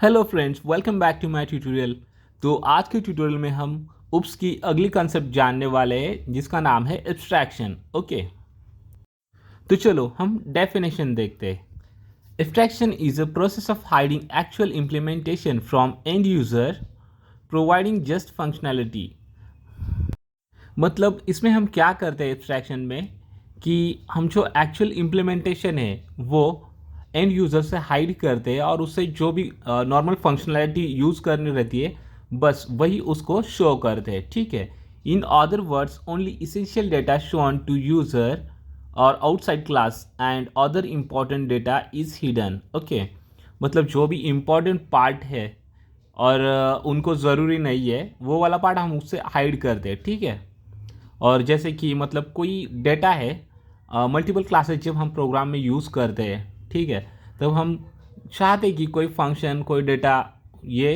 Hello friends, welcome back to my tutorial. तो आज के ट्यूटोरियल में हम उप्स की अगली कंसेप्ट जानने वाले हैं जिसका नाम है एब्स्ट्रैक्शन। ओके, तो चलो हम डेफिनेशन देखते हैं। Abstraction is a process of hiding actual implementation from and user, providing just functionality. मतलब इसमें हम क्या करते हैं एब्स्ट्रैक्शन में कि हम जो एक्चुअल इम्प्लीमेंटेशन है वो एंड यूज़र से हाइड करते हैं और उससे जो भी नॉर्मल फंक्शनैलिटी यूज़ करनी रहती है बस वही उसको शो करते हैं। ठीक है, in other words only essential data shown to user और outside class and other important data is hidden. Okay, मतलब जो भी इम्पॉर्टेंट पार्ट है और उनको ज़रूरी नहीं है वो वाला पार्ट हम उससे हाइड करते हैं। ठीक है, और जैसे कि मतलब कोई डेटा है, मल्टीपल क्लासेस जब हम प्रोग्राम में यूज़ करते हैं, ठीक है, तब हम चाहते हैं कि कोई फंक्शन कोई डेटा ये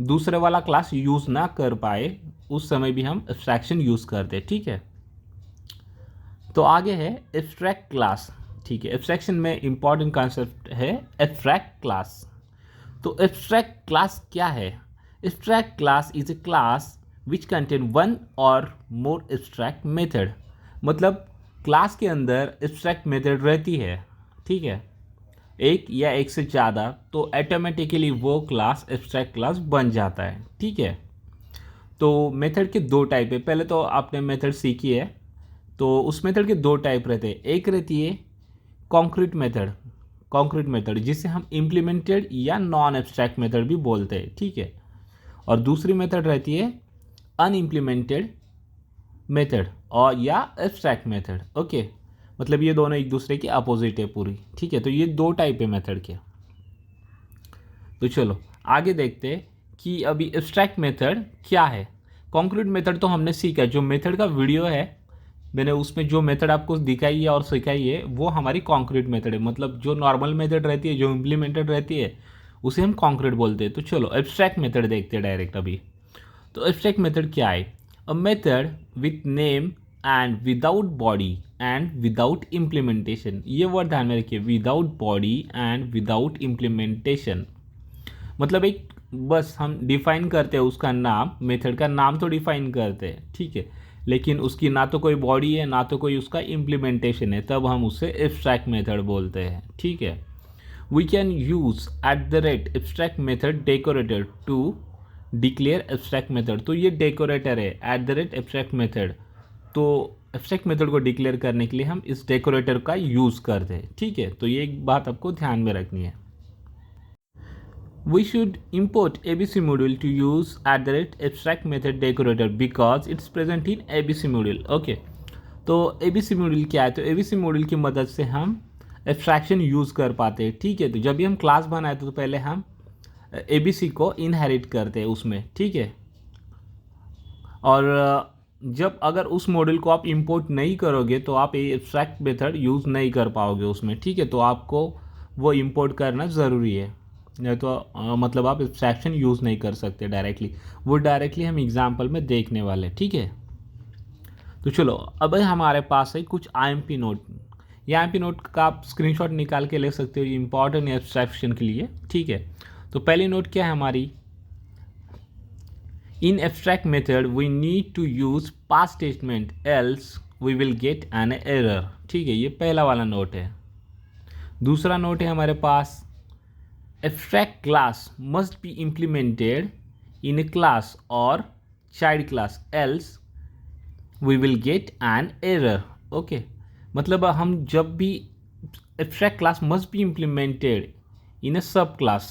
दूसरे वाला क्लास यूज़ ना कर पाए, उस समय भी हम एब्स्ट्रैक्शन यूज़ करते हैं। ठीक है, तो आगे है एब्स्ट्रैक्ट क्लास। ठीक है, एब्स्ट्रैक्शन में इंपॉर्टेंट कॉन्सेप्ट है एब्स्ट्रैक्ट क्लास। तो एब्स्ट्रैक्ट क्लास क्या है? Abstract class is a class which contain one और मोर एब्स्ट्रैक्ट मेथड। मतलब क्लास के अंदर एब्स्ट्रैक्ट मेथड रहती है, ठीक है, एक या एक से ज़्यादा, तो ऑटोमेटिकली वो क्लास एब्स्ट्रैक्ट क्लास बन जाता है। ठीक है, तो मेथड के दो टाइप है। पहले तो आपने मेथड सीखी है, तो उस मेथड के दो टाइप रहते हैं। एक रहती है कॉन्क्रीट मेथड जिसे हम इम्प्लीमेंटेड या नॉन एब्स्ट्रैक्ट मेथड भी बोलते हैं। ठीक है, और दूसरी मेथड रहती है अनइम्प्लीमेंटेड मेथड और या एब्स्ट्रैक्ट मेथड। ओके, मतलब ये दोनों एक दूसरे के अपोजिट है पूरी। ठीक है, तो ये दो टाइप है मेथड के। तो चलो आगे देखते हैं कि अभी एब्स्ट्रैक्ट मेथड क्या है। कॉन्क्रीट मेथड तो हमने सीखा, जो मेथड का वीडियो है मैंने उसमें जो मेथड आपको दिखाई है और सिखाई है वो हमारी कॉन्क्रीट मेथड है। मतलब जो नॉर्मल मेथड रहती है, जो इम्प्लीमेंटेड रहती है, उसे हम कॉन्क्रीट बोलते हैं। तो चलो एब्स्ट्रैक्ट मेथड देखते हैं डायरेक्ट अभी। तो एब्स्ट्रैक्ट मेथड क्या है? A method with name and without body and without implementation. ये वर्ड ध्यान में रखिए, without body and without implementation. मतलब एक बस हम डिफाइन करते हैं उसका नाम, मेथड का नाम तो डिफाइन करते हैं, ठीक है, लेकिन उसकी ना तो कोई बॉडी है ना तो कोई उसका इम्प्लीमेंटेशन है, तब हम उसे एब्स्ट्रैक्ट मेथड बोलते हैं। ठीक है, we can use at the rate abstract method decorator to declare abstract method. तो ये डेकोरेटर है at the rate abstract method, तो एब्स्ट्रैक्ट मेथड को डिक्लेयर करने के लिए हम इस डेकोरेटर का यूज़ करते हैं। ठीक है, तो ये एक बात आपको ध्यान में रखनी है। We should import ABC module to use at the rate abstract method decorator because it's present in ABC module. Okay, तो ABC module क्या है? तो ABC module की मदद से हम एब्स्ट्रैक्शन यूज़ कर पाते हैं। ठीक है, तो जब भी हम क्लास बनाए तो पहले हम ABC को इनहेरिट करते हैं उसमें। ठीक है, और जब अगर उस मॉड्यूल को आप इंपोर्ट नहीं करोगे तो आप ये एब्स्ट्रैक्ट मेथड यूज़ नहीं कर पाओगे उसमें। ठीक है, तो आपको वो इंपोर्ट करना ज़रूरी है, नहीं तो मतलब आप एब्स्ट्रैक्शन यूज़ नहीं कर सकते डायरेक्टली। वो डायरेक्टली हम एग्जांपल में देखने वाले। ठीक है, तो चलो अब हमारे पास है कुछ IMP नोट। ये IMP नोट का आप स्क्रीनशॉट निकाल के ले सकते हो, ये इंपॉर्टेंट है एब्स्ट्रैक्शन के लिए। ठीक है, तो पहली नोट क्या है हमारी? In abstract method we need to use past statement else we will get an error। ठीक है, ये पहला वाला नोट है। दूसरा नोट है हमारे पास abstract class must be implemented in a class or child class else we will get an error। Okay, मतलब हम जब भी abstract class must be implemented in a sub class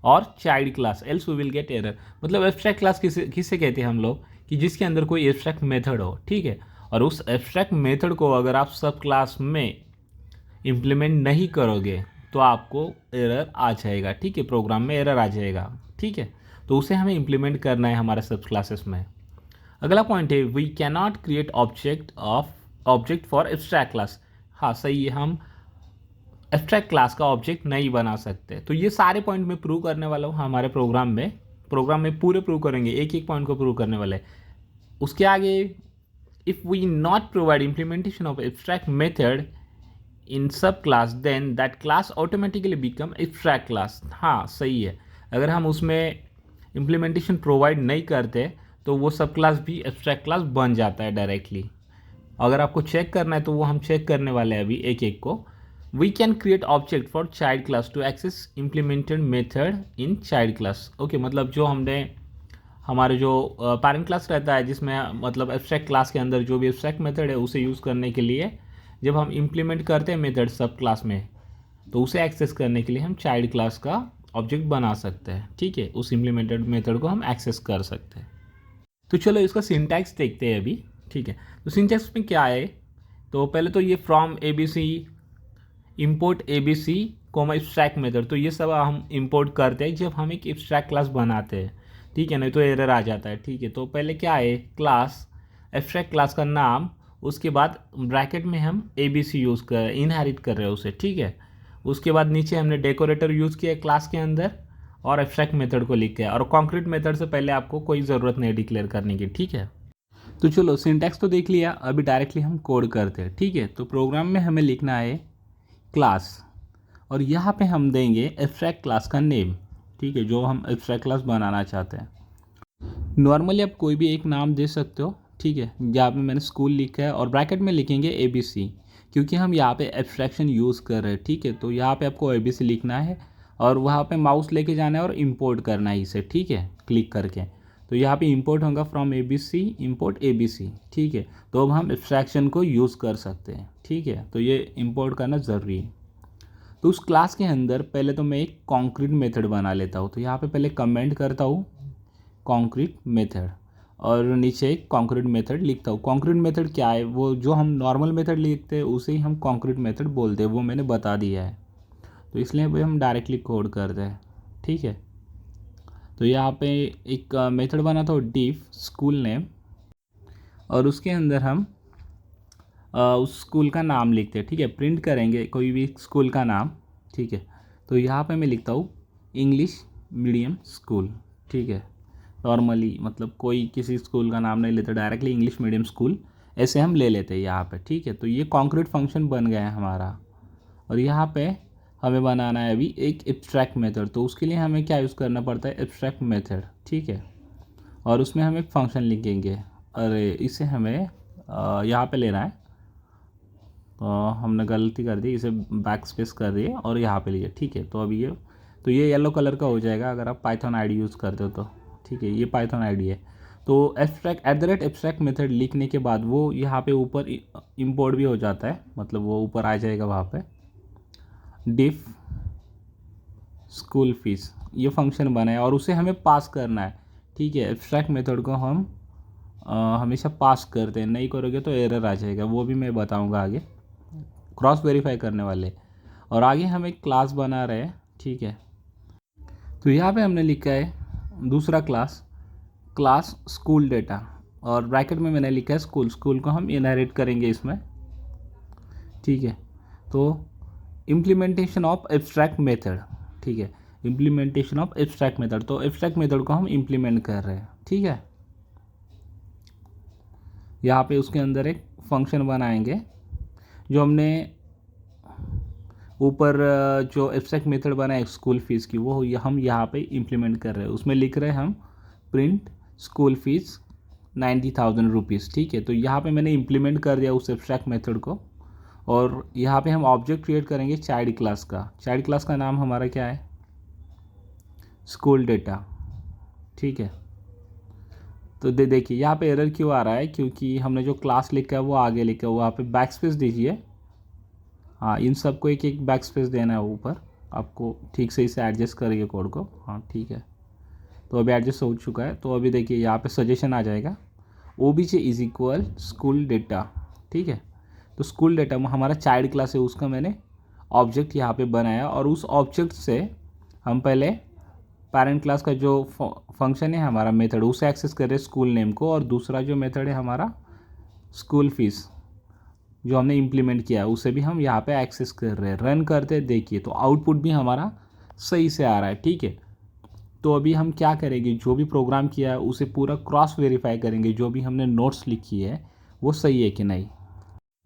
और child class else we will get error. मतलब abstract class किसे कहते हैं हम लोग? कि जिसके अंदर कोई एब्स्ट्रैक्ट मेथड हो। ठीक है, और उस एब्स्ट्रैक्ट मेथड को अगर आप सब क्लास में इम्प्लीमेंट नहीं करोगे तो आपको एरर आ जाएगा। ठीक है, प्रोग्राम में एरर आ जाएगा। ठीक है, तो उसे हमें इम्प्लीमेंट करना है हमारे सब क्लासेस में। अगला पॉइंट है we can not create object for abstract class. हाँ सही है, हम एब्स्ट्रैक्ट क्लास का ऑब्जेक्ट नहीं बना सकते। तो ये सारे पॉइंट मैं प्रूव करने वाला हूँ हमारे प्रोग्राम में पूरे प्रूव करेंगे, एक एक पॉइंट को प्रूव करने वाले। उसके आगे if we not provide implementation of abstract method in sub class then that class automatically become abstract class. हाँ सही है, अगर हम उसमें इम्प्लीमेंटेशन प्रोवाइड नहीं करते तो वो सब क्लास भी एब्स्ट्रैक्ट क्लास बन जाता है डायरेक्टली। अगर आपको चेक करना है तो वो हम चेक करने वाले हैं अभी एक एक को। We can create object for child class to access implemented method in child class. Okay, मतलब जो हमने हमारे जो पेरेंट क्लास रहता है जिसमें मतलब एब्स्ट्रैक्ट क्लास के अंदर जो भी एब्स्ट्रैक्ट मेथड है उसे यूज़ करने के लिए जब हम इम्प्लीमेंट करते हैं मेथड सब क्लास में, तो उसे एक्सेस करने के लिए हम चाइल्ड क्लास का ऑब्जेक्ट बना सकते हैं। ठीक है, उस इम्प्लीमेंटेड मेथड को हम एक्सेस कर सकते हैं। तो चलो इसका सिंटैक्स देखते हैं अभी। ठीक है, तो सिंटैक्स में क्या है, तो पहले तो ये from ABC, import ABC comma abstract method, तो ये सब हम इंपोर्ट करते हैं जब हम एक एब्स्ट्रैक्ट क्लास बनाते हैं। ठीक है, नहीं तो एरर आ जाता है। ठीक है, तो पहले क्या है, क्लास एब्स्ट्रैक्ट क्लास का नाम, उसके बाद ब्रैकेट में हम ABC यूज़ कर इनहेरिट कर रहे हैं उसे। ठीक है, उसके बाद नीचे हमने डेकोरेटर यूज़ किया क्लास के अंदर और एब्स्ट्रैक्ट मेथड को लिख के, और कॉन्क्रीट मेथड से पहले आपको कोई ज़रूरत नहीं डिक्लेयर करने की। ठीक है, तो चलो सिंटैक्स तो देख लिया, अभी डायरेक्टली हम कोड करते हैं। ठीक है, तो प्रोग्राम में हमें लिखना है क्लास, और यहाँ पे हम देंगे एब्स्ट्रैक्ट क्लास का नेम। ठीक है, जो हम एब्स्ट्रैक्ट क्लास बनाना चाहते हैं। नॉर्मली आप कोई भी एक नाम दे सकते हो। ठीक है, यहाँ पे मैंने स्कूल लिखा है और ब्रैकेट में लिखेंगे ABC, क्योंकि हम यहाँ पे एब्स्ट्रैक्शन यूज़ कर रहे हैं। ठीक है, तो यहाँ पे आपको ABC लिखना है और वहाँ पे माउस लेके जाना है और इंपोर्ट करना है इसे। ठीक है, क्लिक करके, तो यहाँ पे इंपोर्ट होगा फ्रॉम ABC इंपोर्ट ABC। ठीक है, तो अब हम एब्स्ट्रैक्शन को यूज़ कर सकते हैं। ठीक है, तो ये इंपोर्ट करना ज़रूरी है। तो उस क्लास के अंदर पहले तो मैं एक कॉन्क्रीट मेथड बना लेता हूँ, तो यहाँ पे पहले कमेंट करता हूँ कॉन्क्रीट मेथड और नीचे एक कॉन्क्रीट मेथड लिखता हूँ। कॉन्क्रीट मेथड क्या है, वो जो हम नॉर्मल मेथड लिखते हैं उसे ही हम कॉन्क्रीट मेथड बोलते हैं, वो मैंने बता दिया है, तो इसलिए भाई हम डायरेक्टली कोड करते हैं। ठीक है, तो यहाँ पे एक मेथड बना था डिफ स्कूल नेम, और उसके अंदर हम उस स्कूल का नाम लिखते हैं। ठीक है, प्रिंट करेंगे कोई भी स्कूल का नाम। ठीक है, तो यहाँ पे मैं लिखता हूँ इंग्लिश मीडियम स्कूल। ठीक है, नॉर्मली मतलब कोई किसी स्कूल का नाम नहीं लेते, डायरेक्टली इंग्लिश मीडियम स्कूल ऐसे हम ले लेते हैं यहाँ पे। ठीक है, तो ये कॉन्क्रीट फंक्शन बन गया है हमारा, और यहाँ पे हमें बनाना है अभी एक एब्स्ट्रैक्ट मेथड, तो उसके लिए हमें क्या यूज़ करना पड़ता है, एब्स्ट्रैक्ट मेथड। ठीक है, और उसमें हम एक फंक्शन लिखेंगे, अरे इसे हमें यहाँ पे लेना है, तो हमने गलती कर दी, इसे बैक स्पेस कर दिए और यहाँ पे लिए। ठीक है, तो अभी ये येलो कलर का हो जाएगा अगर आप पाइथन आईडी यूज़ करते हो तो। ठीक है, ये पाइथन आईडी है। तो एब्स्ट्रैक्ट मेथड लिखने के बाद वो यहाँ पे ऊपर इंपोर्ट भी हो जाता है, मतलब वो ऊपर आ जाएगा वहाँ पे डिफ स्कूल फीस, ये फंक्शन बना है और उसे हमें पास करना है। ठीक है, एब्स्ट्रैक्ट मेथड को हम हमेशा पास करते हैं, नहीं करोगे तो एरर आ जाएगा, वो भी मैं बताऊँगा आगे, क्रॉस वेरीफाई करने वाले। और आगे हम एक क्लास बना रहे हैं। ठीक है, तो यहाँ पे हमने लिखा है दूसरा क्लास स्कूल डेटा, और ब्रैकेट में मैंने लिखा है स्कूल को हम इनहेरिट करेंगे इसमें। ठीक है, तो इम्प्लीमेंटेशन ऑफ एब्स्ट्रैक्ट मेथड। ठीक है, इम्प्लीमेंटेशन ऑफ एब्स्ट्रैक्ट मेथड, तो एब्स्ट्रैक्ट मेथड को हम इम्प्लीमेंट कर रहे हैं। ठीक है, यहाँ पे उसके अंदर एक फंक्शन बनाएंगे, जो हमने ऊपर जो एब्स्ट्रैक्ट मेथड बना है स्कूल फीस की, वो हम यहाँ पे इम्प्लीमेंट कर रहे हैं। उसमें लिख रहे हैं हम प्रिंट स्कूल फीस 90,000 रुपीज़। ठीक है, तो यहाँ पे मैंने इम्प्लीमेंट कर दिया उस एब्स्ट्रैक्ट मेथड को, और यहाँ पे हम ऑब्जेक्ट क्रिएट करेंगे चाइल्ड क्लास का। चाइल्ड क्लास का नाम हमारा क्या है, स्कूल डेटा। ठीक है, तो देखिए यहाँ पे एरर क्यों आ रहा है, क्योंकि हमने जो क्लास लिखा है वो आगे लिखा है, वहाँ पे बैक स्पेस दीजिए। हाँ, इन सबको एक एक बैक स्पेस देना है ऊपर आपको, ठीक से इसे एडजस्ट करिए कोड को। हाँ ठीक है, तो अभी एडजस्ट हो चुका है। तो अभी देखिए यहाँ पे सजेशन आ जाएगा OBJ is equal school data. ठीक है, तो स्कूल डेटा हमारा चाइल्ड क्लास है, उसका मैंने ऑब्जेक्ट यहाँ पे बनाया, और उस ऑब्जेक्ट से हम पहले पेरेंट क्लास का जो फंक्शन है हमारा मेथड, उसे एक्सेस कर रहे हैं स्कूल नेम को, और दूसरा जो मेथड है हमारा स्कूल फीस जो हमने इम्प्लीमेंट किया है उसे भी हम यहाँ पे एक्सेस कर रहे हैं। रन करते देखिए तो आउटपुट भी हमारा सही से आ रहा है। ठीक है, तो अभी हम क्या करेंगे, जो भी प्रोग्राम किया है उसे पूरा क्रॉस वेरीफाई करेंगे, जो भी हमने नोट्स लिखी है वो सही है कि नहीं।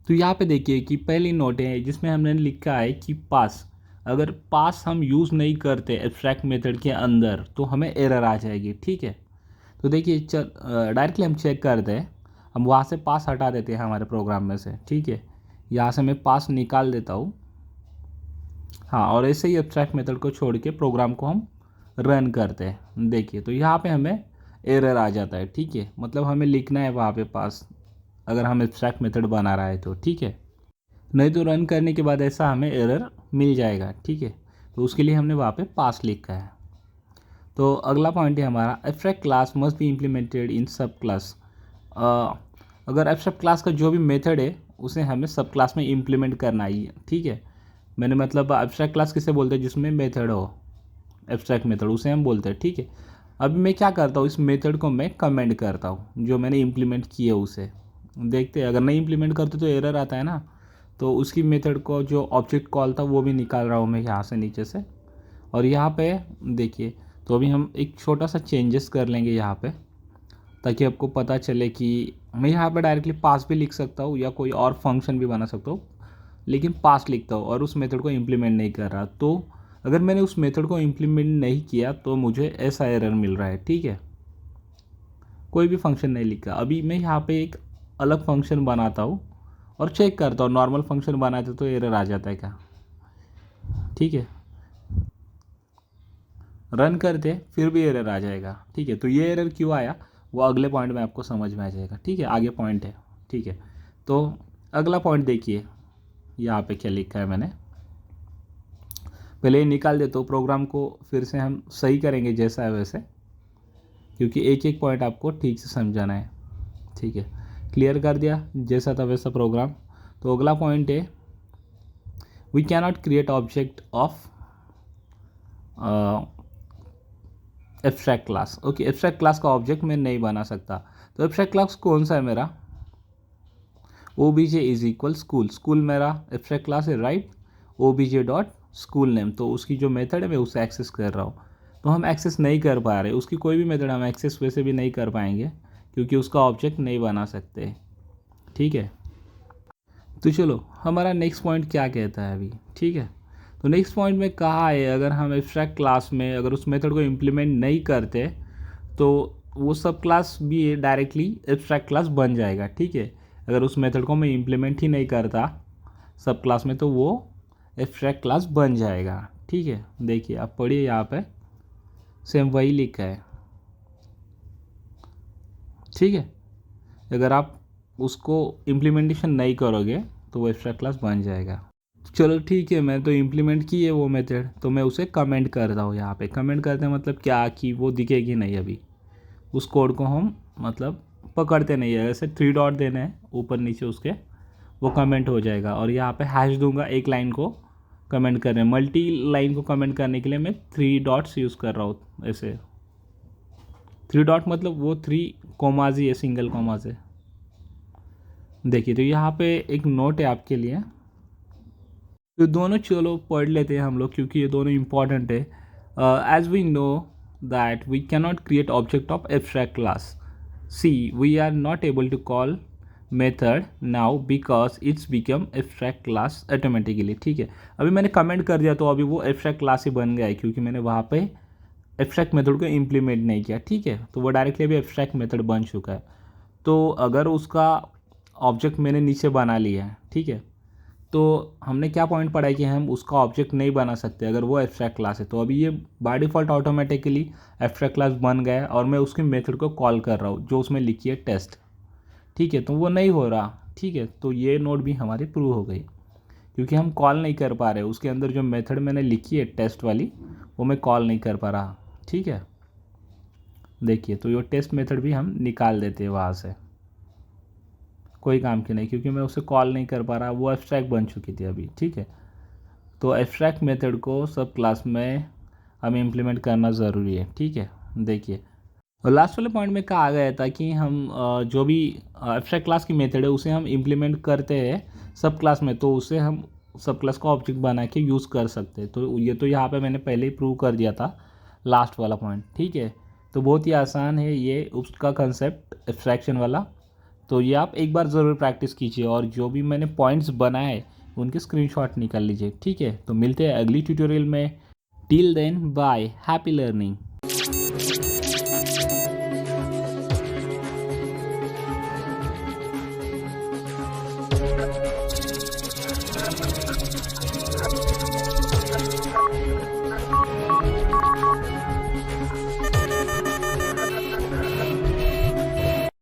तो यहाँ पे देखिए कि पहली नोट है जिसमें हमने लिखा है कि पास, अगर पास हम यूज़ नहीं करते एब्स्ट्रैक्ट मेथड के अंदर तो हमें एरर आ जाएगी, ठीक है। तो देखिए डायरेक्टली हम चेक करते हैं, हम वहाँ से पास हटा देते हैं हमारे प्रोग्राम में से, ठीक है। यहाँ से मैं पास निकाल देता हूँ, हाँ, और ऐसे ही एब्स्ट्रैक्ट मेथड को छोड़ के प्रोग्राम को हम रन करते हैं। देखिए तो यहाँ पे हमें एरर आ जाता है, ठीक है, मतलब हमें लिखना है वहाँ पे पास, अगर हम एब्स्ट्रैक्ट मेथड बना रहा है तो, ठीक है। नहीं तो रन करने के बाद ऐसा हमें एरर मिल जाएगा, ठीक है। तो उसके लिए हमने वहाँ पे पास लिखा है। तो अगला पॉइंट है हमारा, abstract class must be implemented in sub class. अगर एब्स्ट्रैक्ट क्लास का जो भी मेथड है उसे हमें सब क्लास में इम्प्लीमेंट करना ही है, ठीक है। मैंने मतलब एब्स्ट्रैक्ट क्लास किसे बोलते हैं, जिसमें मेथड हो, एब्स्ट्रैक्ट मेथड उसे हम बोलते हैं, ठीक है। अभी मैं क्या करता हूँ, इस मेथड को मैं कमेंट करता हूँ जो मैंने इम्प्लीमेंट किए उसे। देखते हैं, अगर नहीं इम्प्लीमेंट करते तो एरर आता है ना, तो उसकी मेथड को जो ऑब्जेक्ट कॉल था वो भी निकाल रहा हूँ मैं यहाँ से नीचे से। और यहाँ पे देखिए, तो अभी हम एक छोटा सा चेंजेस कर लेंगे यहाँ पे, ताकि आपको पता चले कि मैं यहाँ पे डायरेक्टली पास भी लिख सकता हूँ या कोई और फंक्शन भी बना सकता हूँ, लेकिन पास लिखता हूँ और उस मेथड को इम्प्लीमेंट नहीं कर रहा। तो अगर मैंने उस मेथड को इम्प्लीमेंट नहीं किया तो मुझे ऐसा एरर मिल रहा है, ठीक है। कोई भी फंक्शन नहीं लिखा। अभी मैं यहाँ पे एक अलग फंक्शन बनाता हूँ और चेक करता हूँ, नॉर्मल फंक्शन बनाते तो एरर आ जाता है क्या, ठीक है। रन करते फिर भी एरर आ जाएगा, ठीक है। तो ये एरर क्यों आया वो अगले पॉइंट में आपको समझ में आ जाएगा, ठीक है। आगे पॉइंट है, ठीक है। तो अगला पॉइंट देखिए यहाँ पे क्या लिखा है मैंने, पहले ये निकाल देता हूँ, प्रोग्राम को फिर से हम सही करेंगे जैसा है वैसे, क्योंकि एक एक पॉइंट आपको ठीक से समझाना है, ठीक है। क्लियर कर दिया जैसा था वैसा प्रोग्राम। तो अगला पॉइंट है, we can not create object of abstract class. Okay, abstract class का ऑब्जेक्ट मैं नहीं बना सकता। तो एब्स्ट्रैक्ट क्लास कौन सा है मेरा, obj is equal school, school मेरा एब्स्ट्रैक्ट क्लास है, right. obj dot school name, तो उसकी जो मेथड है मैं उसे एक्सेस कर रहा हूँ। तो हम एक्सेस नहीं कर पा रहे, उसकी कोई भी मेथड हम एक्सेस वैसे भी नहीं कर पाएंगे क्योंकि उसका ऑब्जेक्ट नहीं बना सकते, ठीक है। तो चलो हमारा नेक्स्ट पॉइंट क्या कहता है अभी, ठीक है। तो नेक्स्ट पॉइंट में कहा है, अगर हम एब्स्ट्रैक्ट क्लास में अगर उस मेथड को इम्प्लीमेंट नहीं करते तो वो सब क्लास भी डायरेक्टली एब्स्ट्रैक्ट क्लास बन जाएगा, ठीक है। अगर उस मेथड को मैं इम्प्लीमेंट ही नहीं करता सब क्लास में तो वो एब्स्ट्रैक्ट क्लास बन जाएगा, ठीक है। देखिए आप पढ़िए, यहाँ पे सेम वही लिखा है, ठीक है। अगर आप उसको इम्प्लीमेंटेशन नहीं करोगे तो वो एब्स्ट्रैक्ट क्लास बन जाएगा। चलो ठीक है, मैं तो इम्प्लीमेंट की है वो मेथड, तो मैं उसे कमेंट करता हूँ। यहाँ पे कमेंट करते हैं मतलब क्या, कि वो दिखेगी नहीं, अभी उस कोड को हम मतलब पकड़ते नहीं है, ऐसे 3 डॉट देने हैं ऊपर नीचे उसके, वो कमेंट हो जाएगा। और यहाँ पे हैश दूंगा एक लाइन को कमेंट करने, मल्टी लाइन को कमेंट करने के लिए मैं 3 डॉट्स यूज़ कर रहा हूँ। ऐसे 3 डॉट मतलब वो 3 कोमाज ही है, सिंगल कोमा से। देखिए तो यहाँ पे एक नोट है आपके लिए, तो दोनों चलो पढ़ लेते हैं हम लोग क्योंकि ये दोनों इंपॉर्टेंट है। As we know that we can not create object of abstract class, see we are not able to call method now because it's become abstract class automatically, ठीक है। अभी मैंने कमेंट कर दिया तो अभी वो एब्स्ट्रैक्ट क्लास ही बन गया है क्योंकि मैंने वहाँ पे एब्स्ट्रैक्ट मेथड को इम्प्लीमेंट नहीं किया, ठीक है। तो वो डायरेक्टली अभी एब्स्ट्रैक्ट मेथड बन चुका है। तो अगर उसका ऑब्जेक्ट मैंने नीचे बना लिया है, ठीक है, तो हमने क्या पॉइंट पढ़ा है कि हम उसका ऑब्जेक्ट नहीं बना सकते अगर वो एब्स्ट्रैक्ट क्लास है। तो अभी ये by default automatically abstract class बन गया है और मैं उसके मेथड को कॉल कर रहा हूँ जो उसमें लिखी है टेस्ट, ठीक है। तो वो नहीं हो रहा, ठीक है। तो ये नोट भी हमारी प्रूव हो गई क्योंकि हम कॉल नहीं कर पा रहे, उसके अंदर जो मेथड मैंने लिखी है टेस्ट वाली वो मैं कॉल नहीं कर पा रहा, ठीक है। देखिए तो ये टेस्ट मेथड भी हम निकाल देते हैं वहाँ से, कोई काम की नहीं क्योंकि मैं उसे कॉल नहीं कर पा रहा, वो एब्स्ट्रैक्ट बन चुकी थी अभी, ठीक है। तो एब्स्ट्रैक्ट मेथड को सब क्लास में हमें इम्प्लीमेंट करना ज़रूरी है, ठीक है। देखिए और लास्ट वाले पॉइंट में कहा गया था कि हम जो भी एब्स्ट्रैक्ट क्लास की मेथड है उसे हम इम्प्लीमेंट करते हैं सब क्लास में तो उसे हम सब क्लास का ऑब्जेक्ट बना के यूज़ कर सकते हैं। तो ये तो यहाँ पे मैंने पहले ही प्रूव कर दिया था लास्ट वाला पॉइंट, ठीक है। तो बहुत ही आसान है ये उसका कंसेप्ट एब्स्ट्रैक्शन वाला, तो ये आप एक बार ज़रूर प्रैक्टिस कीजिए और जो भी मैंने पॉइंट्स बनाए उनके स्क्रीनशॉट निकाल लीजिए। ठीक है, तो मिलते हैं अगली ट्यूटोरियल में। Till then bye, happy learning.